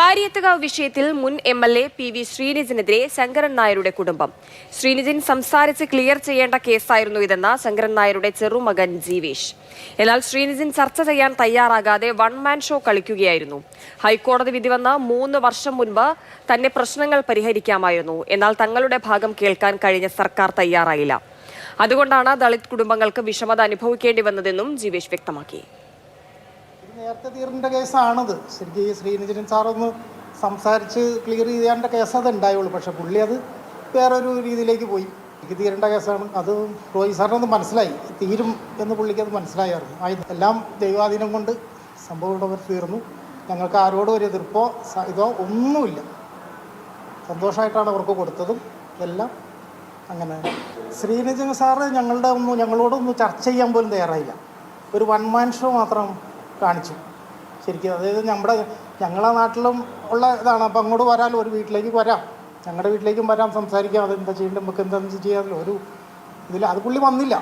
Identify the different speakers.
Speaker 1: കാര്യത്തുകാവ് വിഷയത്തിൽ മുൻ MLA PV ശ്രീനിജിനെതിരെ Sankaran നായരുടെ കുടുംബം. ശ്രീനിജിൻ സംസാരിച്ച് ക്ലിയർ ചെയ്യേണ്ട കേസായിരുന്നു ഇതെന്ന് ശങ്കരൻ നായരുടെ ചെറുമകൻ ജീവേഷ്. എന്നാൽ ശ്രീനിജിൻ ചർച്ച ചെയ്യാൻ തയ്യാറാകാതെ വൺ മാൻ ഷോ കളിക്കുകയായിരുന്നു. ഹൈക്കോടതി വിധി വന്ന 3 വർഷം മുൻപ് തന്നെ പ്രശ്നങ്ങൾ പരിഹരിക്കാമായിരുന്നു. എന്നാൽ തങ്ങളുടെ ഭാഗം കേൾക്കാൻ കഴിഞ്ഞ സർക്കാർ തയ്യാറായില്ല. അതുകൊണ്ടാണ് ദളിത് കുടുംബങ്ങൾക്ക് വിഷമത അനുഭവിക്കേണ്ടി വന്നതെന്നും ജീവേഷ് വ്യക്തമാക്കി.
Speaker 2: നേരത്തെ തീരേണ്ട കേസാണത്. ശരിക്കും ഈ ശ്രീനിജൻ സാറൊന്ന് സംസാരിച്ച് ക്ലിയർ ചെയ്യേണ്ട കേസ് അത് ഉണ്ടായുള്ളൂ. പക്ഷേ പുള്ളി അത് വേറൊരു രീതിയിലേക്ക് പോയി. എനിക്ക് തീരേണ്ട കേസാണ് അത്. റോയി സാറിനത് മനസ്സിലായി, തീരും എന്ന് പുള്ളിക്ക് അത് മനസ്സിലായിരുന്നു. എല്ലാം ദൈവാധീനം കൊണ്ട് സംഭവം ഇവിടെ തീർന്നു. ഞങ്ങൾക്ക് ആരോടും ഒരു എതിർപ്പോ ഇതോ ഒന്നുമില്ല. സന്തോഷമായിട്ടാണ് അവർക്ക് കൊടുത്തതും എല്ലാം. അങ്ങനെ ശ്രീനിജൻ സാറ് ഞങ്ങളോടൊന്നും ചർച്ച ചെയ്യാൻ പോലും തയ്യാറായില്ല. ഒരു വൺ മാൻ ഷോ മാത്രം കാണിച്ചു. ശരിക്കും അതായത് ഞങ്ങളെ നാട്ടിലും ഉള്ള ഇതാണ്. അപ്പം അങ്ങോട്ട് വരാമല്ലോ, ഒരു വീട്ടിലേക്ക് വരാം, ഞങ്ങളുടെ വീട്ടിലേക്കും വരാം, സംസാരിക്കാം, അതെന്താ ചെയ്യേണ്ടത്, നമുക്ക് എന്താണെന്ന് ചെയ്യാമല്ലോ. ഒരു ഇതിൽ അത് പുള്ളി വന്നില്ല.